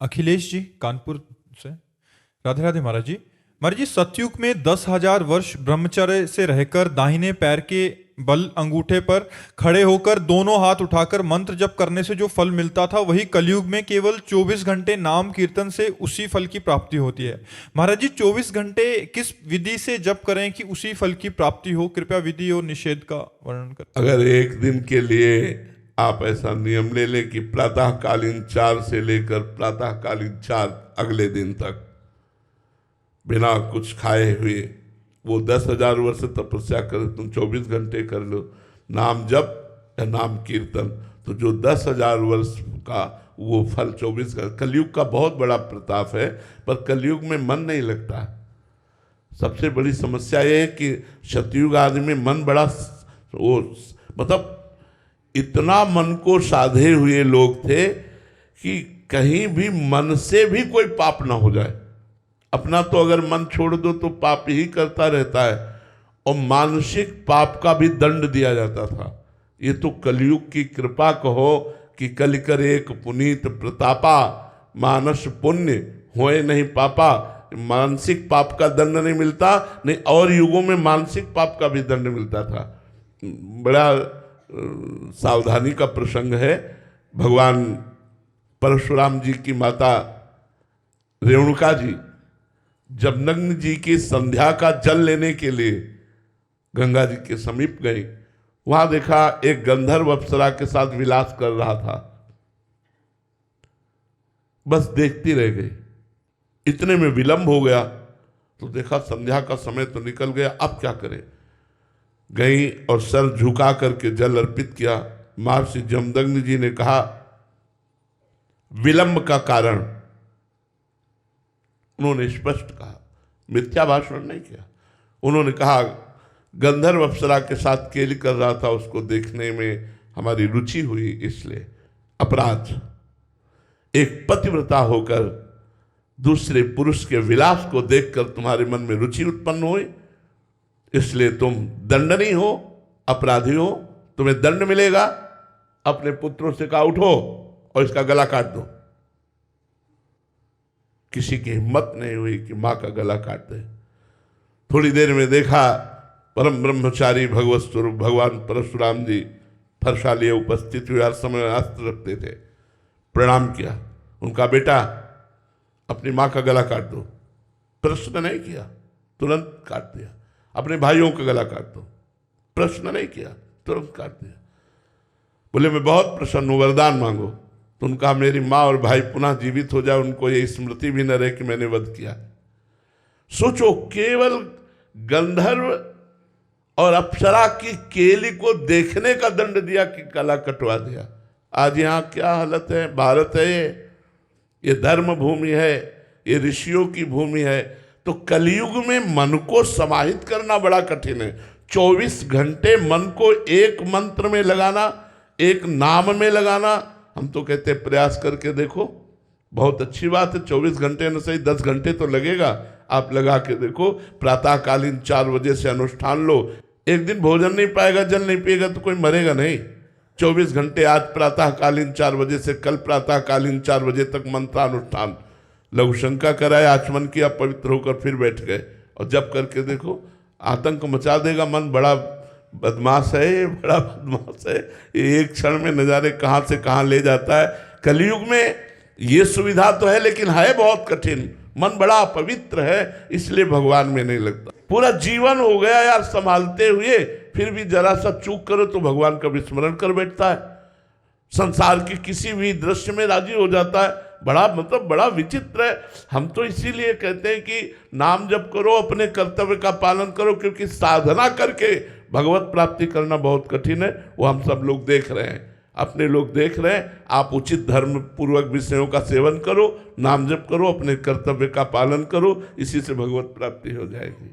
अखिलेश जी कानपुर से। राधे राधे महाराज जी। महाराज जी, सतयुग में 10,000 वर्ष ब्रह्मचर्य से रहकर दाहिने पैर के बल अंगूठे पर खड़े होकर दोनों हाथ उठाकर मंत्र जप करने से जो फल मिलता था, वही कलयुग में केवल 24 घंटे नाम कीर्तन से उसी फल की प्राप्ति होती है। महाराज जी, 24 घंटे किस विधि से जप करें कि उसी फल की प्राप्ति हो? कृपया विधि और निषेध का वर्णन करें। अगर एक दिन के लिए आप ऐसा नियम ले लें कि प्रातःकालीन 4 से लेकर प्रातःकालीन 4 अगले दिन तक बिना कुछ खाए हुए वो 10,000 वर्ष तपस्या करे, तुम 24 घंटे कर लो नाम जप या नाम कीर्तन, तो जो 10,000 वर्ष का वो फल 24 घंटे। कलयुग का बहुत बड़ा प्रताप है, पर कलयुग में मन नहीं लगता। सबसे बड़ी समस्या ये है कि सतयुग आदि में मन बड़ा वो मतलब इतना मन को साधे हुए लोग थे कि कहीं भी मन से भी कोई पाप ना हो जाए। अपना तो अगर मन छोड़ दो तो पाप ही करता रहता है, और मानसिक पाप का भी दंड दिया जाता था। ये तो कलयुग की कृपा कहो कि कल कर एक पुनीत प्रतापा, मानस पुण्य होए नहीं पापा। मानसिक पाप का दंड नहीं मिलता, नहीं और युगों में मानसिक पाप का भी दंड मिलता था। बड़ा सावधानी का प्रसंग है। भगवान परशुराम जी की माता रेणुका जी जब नग्न जी की संध्या का जल लेने के लिए गंगा जी के समीप गई, वहां देखा एक गंधर्व अप्सरा के साथ विलास कर रहा था। बस देखती रह गई। इतने में विलंब हो गया तो देखा संध्या का समय तो निकल गया, अब क्या करें। गई और सर झुका करके जल अर्पित किया। महर्षि जमदग्नि जी ने कहा विलंब का कारण, उन्होंने स्पष्ट कहा, मिथ्या भाषण नहीं किया। उन्होंने कहा गंधर्व अप्सरा के साथ केली कर रहा था, उसको देखने में हमारी रुचि हुई, इसलिए अपराध। एक पतिव्रता होकर दूसरे पुरुष के विलास को देखकर तुम्हारे मन में रुचि उत्पन्न हुई, इसलिए तुम दंडनीय हो, अपराधी हो, तुम्हें दंड मिलेगा। अपने पुत्रों से कहा उठो और इसका गला काट दो। किसी की हिम्मत नहीं हुई कि मां का गला काट दे। थोड़ी देर में देखा परम ब्रह्मचारी भगवत स्वरूप भगवान परशुराम जी फरसा लिए उपस्थित हुए, हर समय अस्त्र रखते थे। प्रणाम किया, उनका बेटा अपनी मां का गला काट दो। प्रश्न नहीं किया, तुरंत काट दिया। अपने भाइयों का गला काट दो, प्रश्न नहीं किया, तुरंत काट दिया। बोले मैं बहुत प्रसन्न हूं, वरदान मांगो। तो उनका मेरी माँ और भाई पुनः जीवित हो जाए, उनको ये स्मृति भी न रहे कि मैंने वध किया। सोचो, केवल गंधर्व और अप्सरा की केली को देखने का दंड दिया कि गला कटवा दिया। आज यहाँ क्या हालत है। भारत है ये धर्म भूमि है, ये ऋषियों की भूमि है। तो कलयुग में मन को समाहित करना बड़ा कठिन है। 24 घंटे मन को एक मंत्र में लगाना, एक नाम में लगाना। हम तो कहते हैं प्रयास करके देखो, बहुत अच्छी बात है। 24 घंटे न सही 10 घंटे तो लगेगा, आप लगा के देखो। प्रातःकालीन 4 बजे से अनुष्ठान लो। एक दिन भोजन नहीं पाएगा, जल नहीं पिएगा तो कोई मरेगा नहीं। 24 घंटे आज प्रातःकालीन 4 बजे से कल प्रातःकालीन 4 बजे तक मंत्रानुष्ठान। लघु शंका कराए, आचमन किया, पवित्र होकर फिर बैठ गए और जब करके देखो, आतंक मचा देगा मन। बड़ा बदमाश है ये, बड़ा बदमाश है ये। एक क्षण में नज़ारे कहाँ से कहाँ ले जाता है। कलयुग में ये सुविधा तो है, लेकिन है बहुत कठिन। मन बड़ा पवित्र है, इसलिए भगवान में नहीं लगता। पूरा जीवन हो गया यार संभालते हुए, फिर भी जरा सा चूक करो तो भगवान का विस्मरण कर बैठता है। संसार के किसी भी दृश्य में राजी हो जाता है। बड़ा मतलब बड़ा विचित्र है। हम तो इसीलिए कहते हैं कि नाम जप करो, अपने कर्तव्य का पालन करो, क्योंकि साधना करके भगवत प्राप्ति करना बहुत कठिन है। वो हम सब लोग देख रहे हैं, अपने लोग देख रहे हैं। आप उचित धर्म पूर्वक विषयों का सेवन करो, नाम जप करो, अपने कर्तव्य का पालन करो, इसी से भगवत प्राप्ति हो जाएगी।